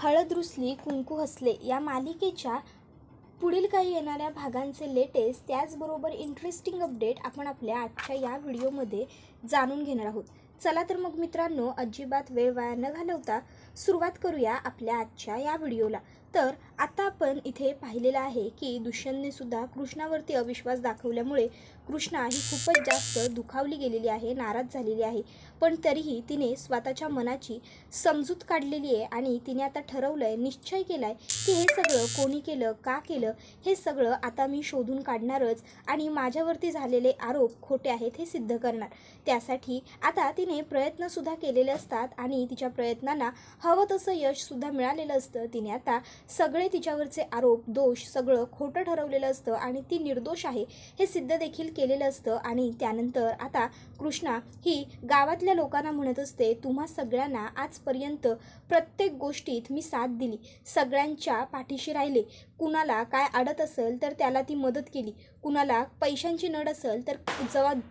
हळद रुसली कुंकू हसले या मालिकेच्या पुढील काही येणाऱ्या भागांचे लेटेस्ट त्याचबरोबर इंटरेस्टिंग अपडेट आपण आपल्या आजच्या या व्हिडिओमध्ये जाणून घेणार आहोत. चला तर मग मित्रांनो, अजिबात वेळ वाया न घालवता सुरुवात करूया आपल्या आजच्या या व्हिडिओला. तर आता आपण इथे पाहिलेलं आहे की दुष्यंतने सुद्धा कृष्णावरती अविश्वास दाखवल्यामुळे कृष्णा ही खूपच जास्त दुखावली गेलेली आहे, नाराज झालेली आहे. पण तरीही तिने स्वतःच्या मनाची समजूत काढलेली आहे आणि तिने आता ठरवलं आहे, निश्चय केला आहे की हे सगळं कोणी केलं, का केलं, हे सगळं आता मी शोधून काढणारच आणि माझ्यावरती झालेले आरोप खोटे आहेत हे सिद्ध करणार. त्यासाठी आता तिने प्रयत्नसुद्धा केलेले असतात आणि तिच्या प्रयत्नांना हवं तसं यशसुद्धा मिळालेलं असतं. तिने आता सगळे तिच्यावरचे आरोप, दोष सगळं खोटं ठरवलेलं असतं आणि ती निर्दोष आहे हे सिद्ध देखील केलेलं असतं. आणि त्यानंतर आता कृष्णा ही गावातल्या लोकांना म्हणत असते, तुम्हा सगळ्यांना आजपर्यंत प्रत्येक गोष्टीत मी साथ दिली, सगळ्यांच्या पाठीशी राहिले. कुणाला काय अडत असेल तर त्याला ती मदत केली, कुणाला पैशांची नड असेल तर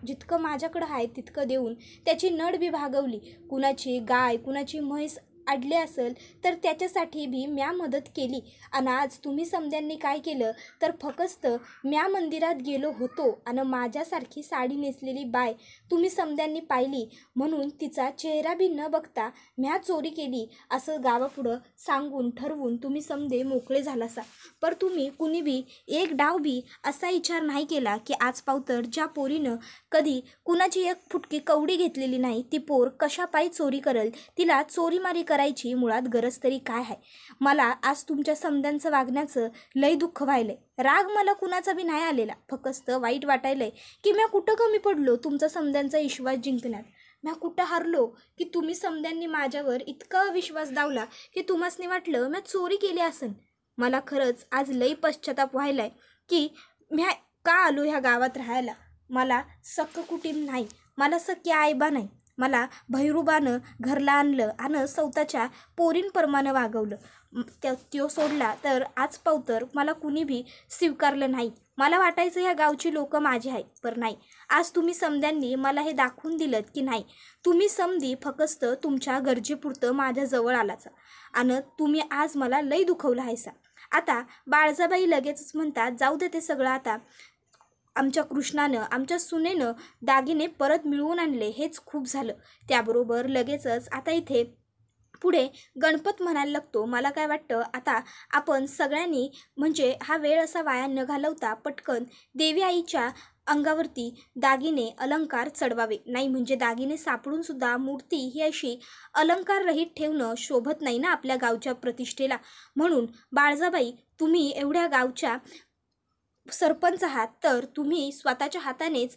जितकं माझ्याकडं आहे तितकं देऊन त्याची नड बी भागवली, कुणाची गाय कुणाची म्हैस अडले असेल तर त्याच्यासाठी बी म्या मदत केली. आणि आज तुम्ही समद्यांनी काय केलं तर फक्त म्या मंदिरात गेलो होतो आणि माझ्यासारखी साडी नेसलेली बाय तुम्ही समद्यांनी पाहिली म्हणून तिचा चेहरा बी न बघता म्या चोरी केली असं गावापुढं सांगून ठरवून तुम्ही समदे मोकळे झालासा. पर तुम्ही कुणी बी एक डाव बी असा विचार नाही केला की आज पावतर ज्या पोरीनं कधी कुणाची एक फुटकी कवडी घेतलेली नाही ती पोर कशा पायी चोरी करेल, तिला चोरीमारी करायची मुळात गरज तरी काय आहे. मला आज तुमच्या समद्यांचं वागण्याचं लय दुःख व्हायलंय. राग मला कुणाचा बी नाही आलेला, फक्त वाईट वाटायलंय की म्या कुठं कमी पडलो तुमचा समद्यांचा विश्वास जिंकण्यात. म्या कुठं हारलो की तुम्ही समद्यांनी माझ्यावर इतका विश्वास दावला की तुम्हासनी वाटलं म्या चोरी केली असन. मला खरंच आज लई पश्चाताप व्हायलाय की म्या का आलो ह्या गावात राहायला. मला सख्ख कुटुंब नाही, मला सख्या आईबा नाही, मला भैरूबानं घरला आणलं आणि स्वतःच्या पोरींप्रमाणे वागवलं. त्यो सोडला तर आज पावतर मला कुणी बी स्वीकारलं नाही. मला वाटायचं ह्या गावची लोक माझी आहेत, पण नाही. आज तुम्ही समद्यांनी मला हे दाखवून दिलं की नाही, तुम्ही समधी फक्त तुमच्या गरजेपुरतं माझ्याजवळ आलाच आणि तुम्ही आज मला लई दुखवलं आहेसा. आता बाळजाबाई लगेचच म्हणतात, जाऊ दे ते सगळं, आता आमच्या कृष्णानं आमच्या सुनेनं दागिने परत मिळवून आणले हेच खूप झालं. त्याबरोबर लगेचच आता इथे पुढे गणपत म्हणायला लागतो, मला काय वाटतं आता आपण सगळ्यांनी म्हणजे हा वेळ असा वाया न घालवता पटकन देवी आईच्या अंगावरती दागिने अलंकार चढवावे. नाही म्हणजे दागिने सापडून सुद्धा मूर्ती ही अशी अलंकाररहित ठेवणं शोभत नाही ना आपल्या गावच्या प्रतिष्ठेला. म्हणून बाळजाबाई, तुम्ही एवढ्या गावच्या सरपंच आहात तर तुम्ही स्वतःच्या हातानेच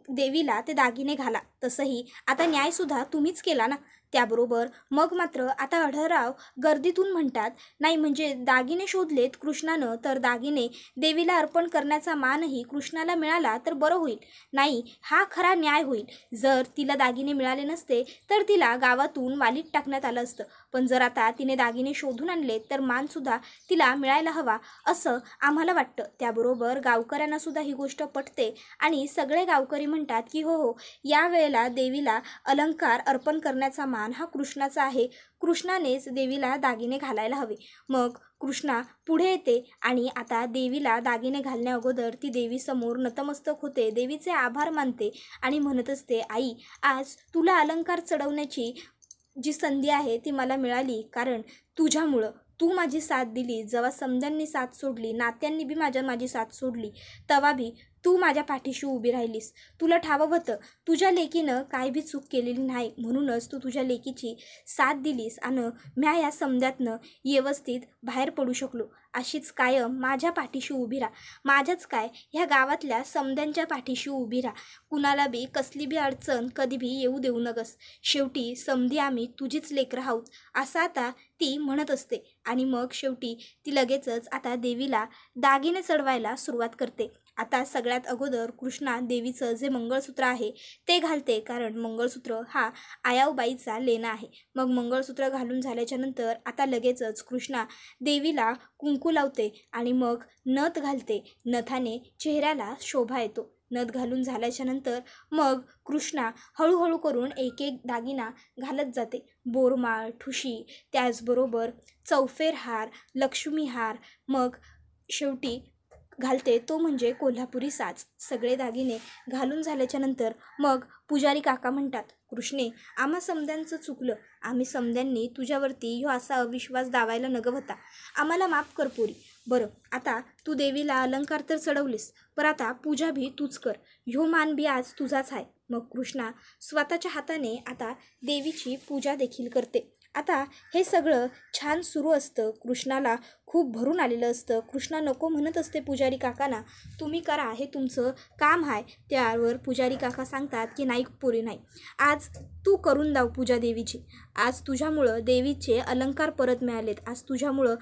देवीला ते दागिने घाला. तसंही आता न्यायसुद्धा तुम्हीच केला ना. त्याबरोबर मग मात्र आता अढळराव गर्दीतून म्हणतात, नाही म्हणजे दागिने शोधलेत कृष्णानं तर दागिने देवीला अर्पण करण्याचा मानही कृष्णाला मिळाला तर बरं होईल. नाही, हा खरा न्याय होईल. जर तिला दागिने मिळाले नसते तर तिला गावातून वालीत टाकण्यात आलं असतं, पण जर आता तिने दागिने शोधून आणले तर मानसुद्धा तिला मिळायला हवा असं आम्हाला वाटतं. त्याबरोबर गावकऱ्यांनासुद्धा ही गोष्ट पटते आणि सगळे गावकरी म्हणतात की हो हो, या वेळेला देवीला अलंकार अर्पण करण्याचा मान हा कृष्णाचा आहे, कृष्णानेच देवीला दागिने घालायला हवे. मग कृष्णा पुढे येते आणि आता देवीला दागिने घालण्या अगोदर ती देवीसमोर नतमस्तक होते, देवीचे आभार मानते आणि म्हणत असते, आई आज तुला अलंकार चढवण्याची जी संधी आहे ती मला मिळाली कारण तुझ्यामुळं. तू माझी साथ दिली, जेव्हा समद्यांनी साथ सोडली, नात्यांनी बी माझी साथ सोडली, तेव्हा बी तू माझ्या पाठीशी उभी राहिलीस. तुला ठावं होतं तुझ्या लेकीनं काय बी चूक केलेली नाही, म्हणूनच तू तुझ्या लेकीची साथ दिलीस आणि म्या या समद्यातनं व्यवस्थित बाहेर पडू शकलो. अशीच कायम माझ्या पाठीशी उभी राहा, माझ्याच काय ह्या गावातल्या समद्यांच्या पाठीशी उभी राहा. कुणाला बी कसली बी अडचण कधी बी येऊ देऊ नगस. शेवटी समधी आम्ही तुझीच लेकरं आहोत असं आता ती म्हणत असते. आणि मग शेवटी ती लगेचच आता देवीला दागिने चढवायला सुरुवात करते. आता सगळ्यात अगोदर कृष्णा देवीचं जे मंगळसूत्र आहे ते घालते, कारण मंगळसूत्र हा आयाऊबाईचा लेणा आहे. मग मंगळसूत्र घालून झाल्याच्या नंतर आता लगेचच कृष्णा देवीला कुंकू लावते आणि मग नथ घालते. नथाने चेहऱ्याला शोभा येतो. नथ घालून झाल्याच्या नंतर मग कृष्णा हळूहळू करून एक एक दागिना घालत जाते. बोरमाळ, ठुशी, त्याचबरोबर चौफेर हार, लक्ष्मी हार, मग शेवटी घालते तो म्हणजे कोल्हापुरी साज. सगळे दागिने घालून झाल्याच्या नंतर मग पुजारी काका म्हणतात, कृष्णे, आम्हा समद्यांचं चुकलं. आम्ही समद्यांनी तुझ्यावरती ह्यो असा अविश्वास दावायला नगं होता. आम्हाला माफ कर पोरी. बरं, आता तू देवीला अलंकार तर चढवलीस, पर आता पूजा भी तूच कर. ह्यो मान बी आज तुझाच आहे. मग कृष्णा स्वतःच्या हाताने आता देवीची पूजा देखील करते. आता हे सगळं छान सुरू असतं. कृष्णाला खूप भरून आलेलं असतं. कृष्णा नको म्हणत असते पुजारी काकांना, तुम्ही करा, हे तुमचं काम आहे. त्यावर पुजारी काका सांगतात की नाही पोरी, नाही, आज तू करून दाव पूजा देवीची. आज तुझ्यामुळं देवीचे अलंकार परत मिळालेत. आज तुझ्यामुळं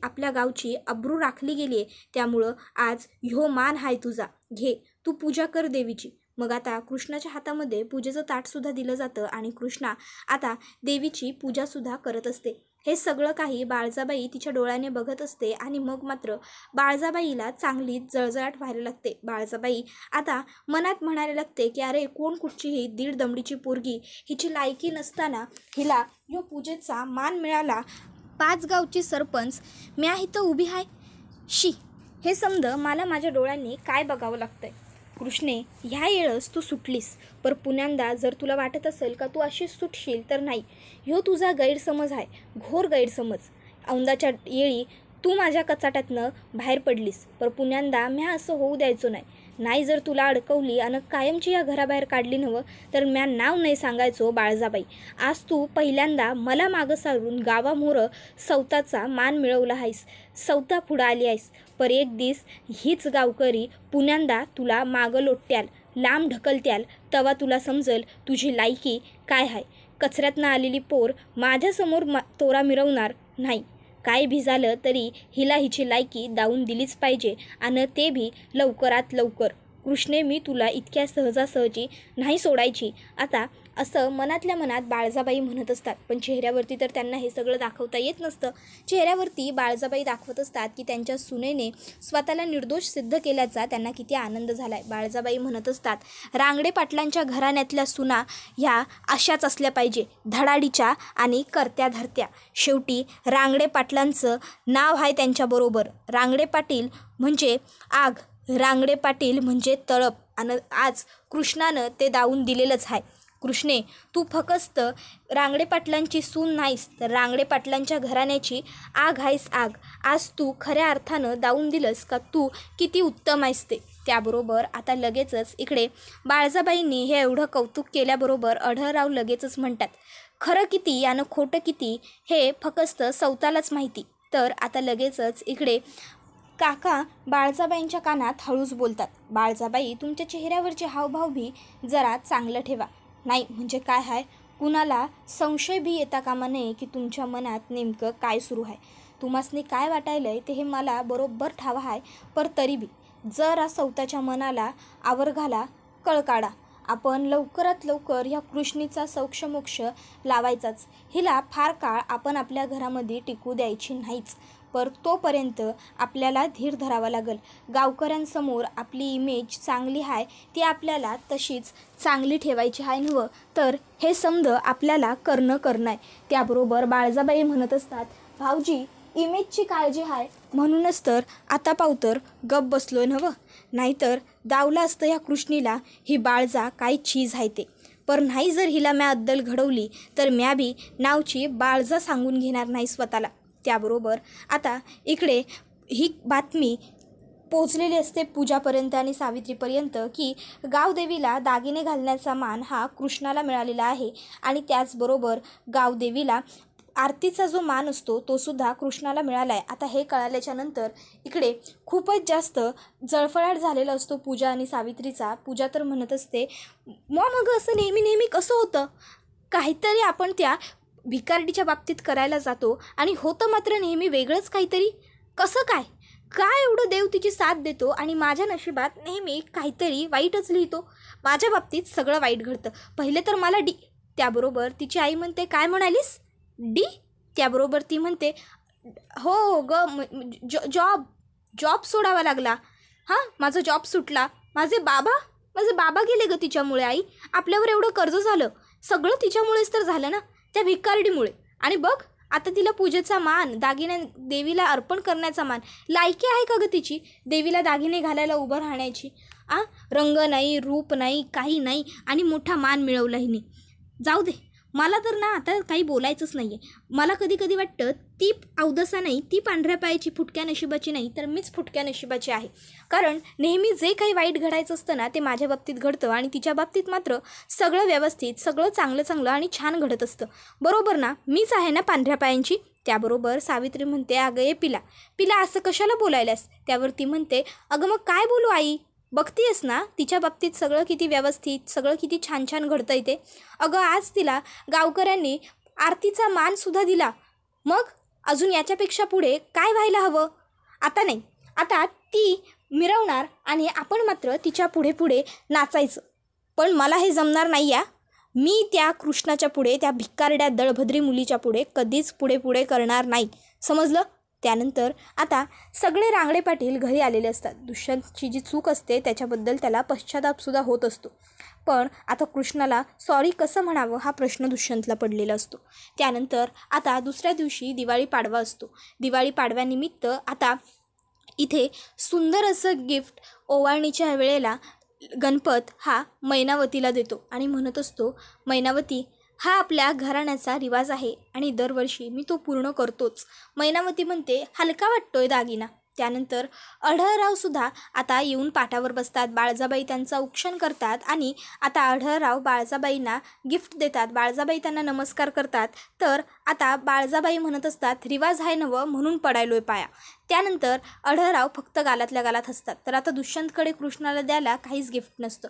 आपल्या गावची अब्रू राखली गेली आहे. त्यामुळं आज ह्यो मान आहे तुझा, घे, तू पूजा कर देवीची. मग आता कृष्णाच्या हातामध्ये पूजेचं ताटसुद्धा दिलं जातं आणि कृष्णा आता देवीची पूजासुद्धा करत असते. हे सगळं काही बाळजाबाई तिच्या डोळ्याने बघत असते आणि मग मात्र बाळजाबाईला चांगली जळजळाट व्हायला लागते. बाळजाबाई आता मनात म्हणायला लागते की अरे, कोण कुठचीही दीड दमडीची पोरगी, हिची लायकी नसताना हिला ह्यो पूजेचा मान मिळाला. 5 गावची सरपंच म्या इथं उभी आहे. शी, हे समज मला माझ्या डोळ्यांनी काय बघावं लागतंय. कृष्णे, ह्या येळस तू सुटलीस, पर पुण्यांदा जर तुला वाटत असेल का तू अशीच सुटशील तर नाही. ह्यो तुझा गैरसमज आहे, घोर गैरसमज. औंदाच्या येळी तू माझ्या कचाट्यातनं बाहेर पडलीस, पर पुण्यांदा म्या असं होऊ द्यायचो नाही. जर तुला अडकवली आणि कायमची या घराबाहेर काढली नव्हं तर म्या नाव नाही सांगायचो बाळजाबाई. आज तू पहिल्यांदा मला मागं सारून गावामोरं सौताचा मान मिळवला आहेस, सौता पुढं आली आहेस. पर एक दिस हीच गावकरी पुण्यांदा तुला मागं लोटत्याल, लांब ढकलत्याल, तवा तुला समजल तुझी लायकी काय आहे. कचऱ्यातनं आलेली पोर माझ्यासमोर तोरा मिरवणार नाही. काय भी झालं तरी हिला हिची लायकी दावून दिलीच पाहिजे, आणि ते भी लवकरात लवकर. कृष्णे, मी तुला इतक्या सहजासहजी नाही सोडायची. आता असं मनातल्या मनात बाळजाबाई म्हणत असतात, पण चेहऱ्यावरती तर त्यांना हे सगळं दाखवता येत नसतं. चेहऱ्यावरती बाळजाबाई दाखवत असतात की त्यांच्या सुनेने स्वतःला निर्दोष सिद्ध केल्याचा त्यांना किती आनंद झाला आहे. बाळजाबाई म्हणत असतात, रांगडे पाटलांच्या घराण्यातल्या सुना ह्या अशाच असल्या पाहिजे, धडाडीच्या आणि करत्या धरत्या. शेवटी रांगडे पाटलांचं नाव आहे त्यांच्याबरोबर. रांगडे पाटील म्हणजे आग, रांगडे पाटील म्हणजे तळप, आणि आज कृष्णानं ते दावून दिलेलंच आहे. कृष्णे, तू फक्त रांगडे पाटलांची सून नाहीस, तर रांगडे पाटलांच्या घराण्याची आग आहेस, आग. आज तू खऱ्या अर्थानं दावून दिलंस का तू किती उत्तम आहेस ते. त्याबरोबर आता लगेचच इकडे बाळजाबाईंनी हे एवढं कौतुक केल्याबरोबर आढळराव लगेचच म्हणतात, खरं किती आणि खोटं किती हे फक्त सौतालाच माहिती. तर आता लगेचच इकडे काका बाळजाबाईंच्या कानात हळूच बोलतात, बाळजाबाई, तुमच्या चेहऱ्यावरचे हावभाव भी जरा चांगलं ठेवा. नाही म्हणजे काय आहे, कुणाला संशय भी येता कामा नये की तुमच्या मनात नेमकं काय सुरू आहे. तुम्हासनी काय वाटायलं आहे ते हे मला बरोबर ठावा आहे, पर तरी बी जरा सौताच्या मनाला आवर घाला, कळ काढा. आपण लवकरात लवकर ह्या कृष्णीचा सौक्षमोक्ष लावायचाच. हिला फार काळ आपण आपल्या घरामध्ये टिकू द्यायची नाहीच, पर तोपर्यंत आपल्याला धीर धरावा लागेल. गावकऱ्यांसमोर आपली इमेज चांगली आहे ती आपल्याला तशीच चांगली ठेवायची आहे नव्हं, तर हे समज आपल्याला करणं आहे. त्याबरोबर बाळजाबाई म्हणत असतात, भाऊजी, इमेजची काळजी आहे म्हणूनच तर आता पावतर गप बसलो नव्हं, नाहीतर दावला असतं ह्या कृष्णीला ही बाळजा काय चीज आहे ते. पर नाही, जर हिला म्या अद्दल घडवली तर म्या बी नावची बाळजा सांगून घेणार नाही स्वतःला. त्याबरोबर आता इकडे ही बातमी पोचलेली असते पूजापर्यंत आणि सावित्रीपर्यंत की गावदेवीला दागिने घालण्याचा मान हा कृष्णाला मिळालेला आहे, आणि त्याचबरोबर गावदेवीला आरतीचा जो मान असतो तो सुद्धा कृष्णाला मिळाला आहे. आता हे कळाल्याच्या नंतर इकडे खूपच जास्त जळफळाट झालेला असतो पूजा आणि सावित्रीचा. पूजा तर म्हणत असते, मग असं नेहमी कसं होतं, काहीतरी आपण त्या भिकारडीच्या बाबतीत करायला जातो आणि होतं मात्र नेहमी वेगळंच काहीतरी. कसं काय काय एवढं देव तिची साथ देतो आणि माझ्या नशिबात नेहमी काहीतरी वाईटच लिहितो. माझ्या बाबतीत सगळं वाईट घडतं. पहिले तर मला डी. त्याबरोबर तिची आई म्हणते, काय म्हणालीस डी? त्याबरोबर ती म्हणते, हो ग, जॉब सोडावा लागला. हां, माझा जॉब सुटला. माझे बाबा गेले ग तिच्यामुळे आई. आपल्यावर एवढं कर्ज झालं, सगळं तिच्यामुळेच तर झालं ना, त्या भिकारडीमुळे. आणि बघ आता तिला पूजेचा मान, दागिने देवीला अर्पण करण्याचा मान, लायकी आहे का ग तिची देवीला दागिने घालायला उभं राहण्याची? रंग नाही, रूप नाही, काही नाही, आणि मोठा मान मिळवलाही नाही. जाऊ दे, मला तर ना आता काही बोलायचंच नाही आहे. मला कधी कधी वाटतं ती अवदसा नाही, ती पांढऱ्या पायाची फुटक्या नशिबाची नाही, तर मीच फुटक्या नशिबाची आहे. कारण नेहमी जे काही वाईट घडायचं असतं ना, ते माझ्या बाबतीत घडतं, आणि तिच्या बाबतीत मात्र सगळं व्यवस्थित, सगळं चांगलं आणि छान घडत असतं. बरोबर ना, मीच आहे ना पांढऱ्या पायांची. त्याबरोबर सावित्री म्हणते, अगं ये पिला असं कशाला बोलायलास? त्यावर ती म्हणते, अगं मग काय बोलू आई, बघतीयस ना तिच्या बाबतीत सगळं किती व्यवस्थित, सगळं किती छान घडतं आहे ते. अगं आज तिला गावकऱ्यांनी आरतीचा मानसुद्धा दिला. मग अजून याच्यापेक्षा पुढे काय व्हायला हवं? आता नाही, आता ती मिरवणार आणि आपण मात्र तिच्या पुढे नाचायचं. पण मला हे जमणार नाही या. मी त्या कृष्णाच्या पुढे, त्या भिकारड्या दळभद्री मुलीच्या पुढे कधीच पुढे करणार नाही, समजलं? त्यानंतर आता सगळे रांगडे पाटील घरी आलेले असतात. दुष्यंतची जी चूक असते त्याच्याबद्दल त्याला पश्चातापसुद्धा होत असतो. पण आता कृष्णाला सॉरी कसं म्हणावं हा प्रश्न दुष्यंतला पडलेला असतो. त्यानंतर आता दुसऱ्या दिवशी दिवाळी पाडवा असतो. दिवाळी पाडव्यानिमित्त आता इथे सुंदर असं गिफ्ट ओवाळणीच्या वेळेला गणपत हा मैनावतीला देतो आणि म्हणत असतो, मैनावती, हा आपल्या घराण्याचा रिवाज आहे आणि दरवर्षी मी तो पूर्ण करतोच. मैनावती म्हणते, हलका वाटतोय दागिना. त्यानंतर अढळरावसुद्धा आता येऊन पाटावर बसतात. बाळजाबाई त्यांचं औक्षण करतात आणि आता अढळराव बाळजाबाईंना गिफ्ट देतात. बाळजाबाई त्यांना नमस्कार करतात. तर आता बाळजाबाई म्हणत असतात, रिवाज आहे नवं म्हणून पडायलोय पाया. त्यानंतर अढळराव फक्त गालातल्या गालात हसतात. तर आता दुष्यंतकडे कृष्णाला द्यायला काहीच गिफ्ट नसतं.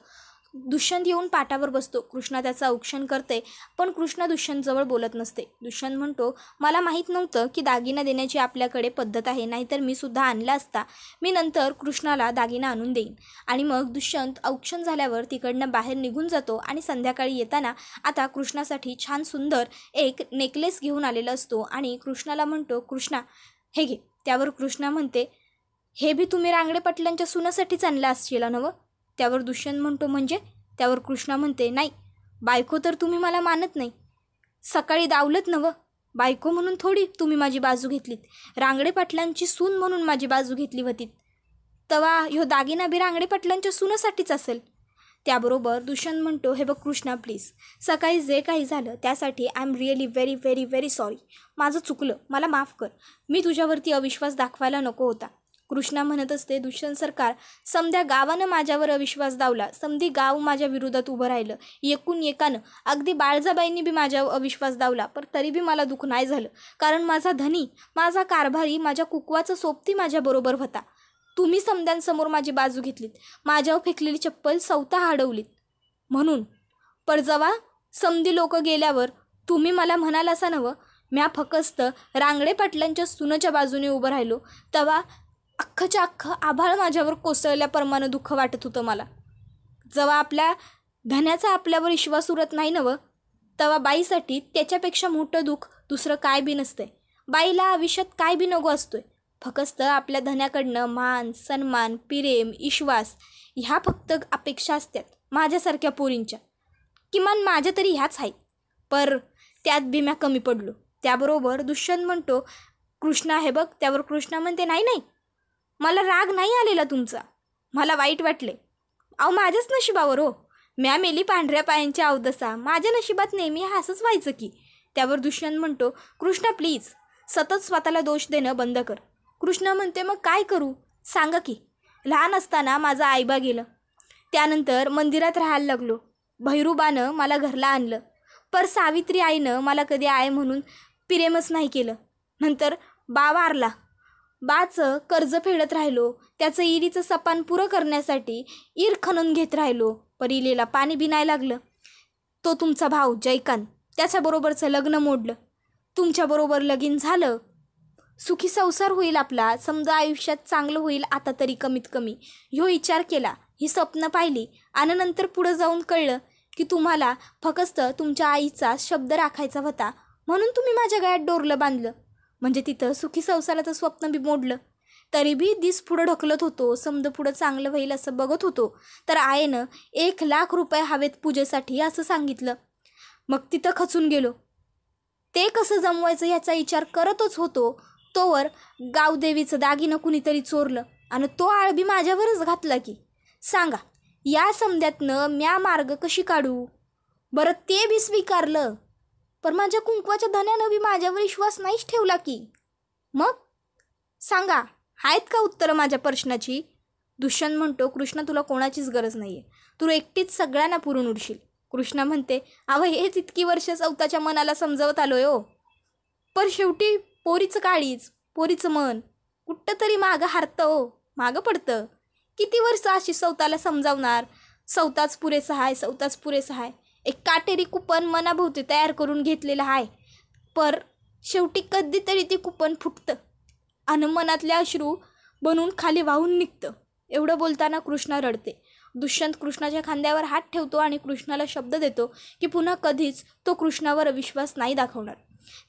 दुष्यंत येऊन पाटावर बसतो. कृष्णा त्याचं औक्षण करते, पण कृष्णा दुष्यंतजवळ बोलत नसते. दुष्यंत म्हणतो, मला माहीत नव्हतं की दागिना देण्याची आपल्याकडे पद्धत आहे, नाहीतर मी सुद्धा आणला असता. मी नंतर कृष्णाला दागिना आणून देईन. आणि मग दुष्यंत औक्षण झाल्यावर तिकडनं बाहेर निघून जातो आणि संध्याकाळी येताना आता कृष्णासाठी छान सुंदर एक नेकलेस घेऊन आलेला असतो आणि कृष्णाला म्हणतो, कृष्णा हे घे. त्यावर कृष्णा म्हणते, हे बी तुम्ही रांगडे पाटलांच्या सुनासाठीच आणलं असशील नवं? त्यावर दुष्यंत म्हणतो, म्हणजे? त्यावर कृष्णा म्हणते, नाही, बायको तर तुम्ही मला मानत नाही. सकाळी दावलत नवं, बायको म्हणून थोडी तुम्ही माझी बाजू घेतलीत, रांगडे पाटलांची सून म्हणून माझी बाजू घेतली होती. तवा ह्यो दागिना बी रांगडे पाटलांच्या सुनासाठीच असेल. त्याबरोबर दुष्यंत म्हणतो, हे बघ कृष्णा, प्लीज, सकाळी जे काही झालं त्यासाठी I am really very very very sorry. माझं चुकलं, मला माफ कर. मी तुझ्यावरती अविश्वास दाखवायला नको होता. कृष्णा म्हणत असते, दुष्यंत सरकार, समध्या गावानं माझ्यावर अविश्वास दावला, समधी गाव माझ्या विरोधात उभं राहिलं, एकूण एकानं, अगदी बाळजाबाईंनी बी माझ्यावर अविश्वास दावला, पण तरी बी मला दुःख नाही झालं, कारण माझा धनी, माझा कारभारी, माझ्या कुकवाचं सोबती माझ्याबरोबर होता. तुम्ही समध्यांसमोर माझी बाजू घेतलीत, माझ्यावर फेकलेली चप्पल स्वतः अडवलीत. म्हणून पण जेव्हा समधी लोक गेल्यावर तुम्ही मला म्हणाल असं नवं, म्या फक्त रांगडे पाटलांच्या सुनेच्या बाजूने उभं राहिलो, तेव्हा अख्खच्या अख्खं आभाळ माझ्यावर कोसळल्याप्रमाणे दुःख वाटत होतं मला. जेव्हा आपल्या धन्याचा आपल्यावर विश्वास उरत नाही नवं, तेव्हा बाईसाठी त्याच्यापेक्षा मोठं दुःख दुसरं काय बी नसतंय. बाईला आयुष्यात काय बी नको असतोय, फक्त आपल्या धन्याकडनं मान, सन्मान, प्रेम, विश्वास ह्या फक्त अपेक्षा असतात माझ्यासारख्या पोरींच्या. किमान माझ्या तरी ह्याच आहेत, पर त्यात बी म्या कमी पडलो. त्याबरोबर दुष्यंत म्हणतो, कृष्णा हे बघ. त्यावर कृष्णा म्हणते, नाही नाही, मला राग नाही आलेला तुमचा, मला वाईट वाटले. अहो माझ्याच नशिबावर हो, म्या मेली पांढऱ्या पायांच्या अवदसा, माझ्या नशिबात नेहमी असंच व्हायचं की. त्यावर दुष्यंत म्हणतो, कृष्णा प्लीज, सतत स्वतःला दोष देणं बंद कर. कृष्णा म्हणते, मग काय करू सांगा की. लहान असताना माझं आईबा गेलं, त्यानंतर मंदिरात राहायला लागलो, भैरूबानं मला घरला आणलं, पर सावित्री आईनं मला कधी आय म्हणून प्रेमच नाही केलं. नंतर बा वारला, बाचं कर्ज फेडत राहिलो, त्याचं इरीचं सपान पुरं करण्यासाठी ईर खणून घेत राहिलो, पर इलेला पाणी बी नाही लागलं. तो तुमचा भाऊ जयकांत, त्याच्याबरोबरचं लग्न मोडलं, तुमच्याबरोबर लगीन झालं, सुखी संसार होईल आपला, समजा आयुष्यात चांगलं होईल आता तरी कमीत कमी, ह्यो विचार केला, ही स्वप्न पाहिली, आणि नंतर पुढं जाऊन कळलं की तुम्हाला फक्त तुमच्या आईचा शब्द राखायचा होता, म्हणून तुम्ही माझ्या गळ्यात डोरलं बांधलं. म्हणजे तिथं सुखी संसाराचं स्वप्न बी मोडलं. तरी बी दिस पुढं ढकलत होतो, समद पुढं चांगलं होईल असं बघत होतो, तर आईनं 1,00,000 रुपये हवेत पूजेसाठी असं सांगितलं. मग तिथं खचून गेलो. ते कसं जमवायचं ह्याचा विचार करतच होतो, तोवर गावदेवीचं दागिनं कुणीतरी चोरलं आणि तो आळबी माझ्यावरच घातला की. सांगा, या समध्यातनं म्या मार्ग कशी काढू? बरं ते बी स्वीकारलं, पण माझ्या कुंकवाच्या धन्यानं बी माझ्यावर विश्वास नाहीच ठेवला की. मग सांगा, आहेत का उत्तरं माझ्या प्रश्नाची? दुष्यंत म्हणतो, कृष्णा तुला कोणाचीच गरज नाही आहे, तू एकटीच सगळ्यांना पुरून उडशील. कृष्णा म्हणते, अव हेच इतकी वर्ष स्वतःच्या मनाला समजवत आलोय हो, पण शेवटी पोरीचं काळीच, पोरीचं मन कुठं तरी मागं हारतं हो, मागं पडतं. किती वर्ष अशी स्वतःला समजावणार, स्वतःच पुरेसं आहे, स्वतःच पुरेसं आहे. एक काटेरी कुपन मनाभोवती तयार करून घेतलेलं आहे, पर शेवटी कधीतरी ती कुपन फुटतं आणि मनातले अश्रू बनून खाली वाहून निघतं. एवढं बोलताना कृष्णा रडते. दुष्यंत कृष्णाच्या खांद्यावर हात ठेवतो आणि कृष्णाला शब्द देतो की पुन्हा कधीच तो कृष्णावर विश्वास नाही दाखवणार.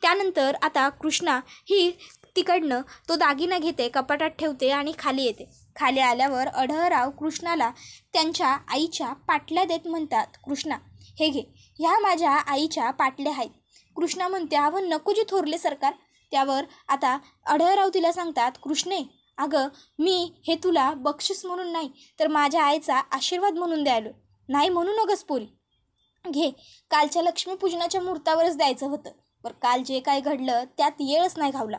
त्यानंतर आता कृष्णा ही तिकडनं तो दागिना घेते, कपाटात ठेवते आणि खाली येते. खाली आल्यावर अढळराव कृष्णाला त्यांच्या आईच्या पाटल्या देत म्हणतात, कृष्णा हे घे, ह्या माझ्या आईच्या पाटल्या आहेत. कृष्णा म्हणते, अव नको जी थोरले सरकार. त्यावर आता अढळराव तिला सांगतात, कृष्णे अगं मी हे तुला बक्षीस म्हणून नाही तर माझ्या आईचा आशीर्वाद म्हणून द्यायलो. नाही म्हणू नगस पोरी, घे, कालच्या लक्ष्मीपूजनाच्या मुहूर्तावरच द्यायचं होतं, बरं काल जे काय घडलं त्यात येळच नाही घावला.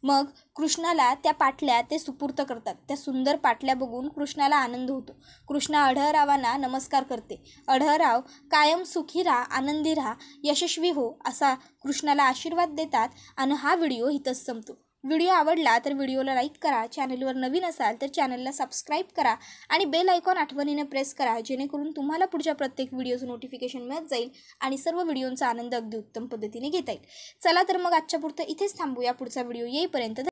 मग कृष्णाला त्या पाटल्या ते सुपूर्त करतात. त्या सुंदर पाटल्या बघून कृष्णाला आनंद होतो. कृष्णा अढळरावांना नमस्कार करते. अढळराव कायम सुखी राहा, आनंदी राहा, यशस्वी हो असा कृष्णाला आशीर्वाद देतात आणि हा व्हिडिओ इथंच संपतो. व्हिडिओ आवडला तर व्हिडिओला लाईक करा, चॅनलवर नवीन असाल तर चॅनलला सबस्क्राईब करा आणि बेल आयकॉन आठवणीने प्रेस करा, जेणेकरून तुम्हाला पुढच्या प्रत्येक व्हिडिओचं नोटिफिकेशन मिळत जाईल आणि सर्व व्हिडिओंचा आनंद अगदी उत्तम पद्धतीने घेता येईल. चला तर मग आजच्या पुरतं इथेच थांबूया. पुढचा व्हिडिओ येईपर्यंत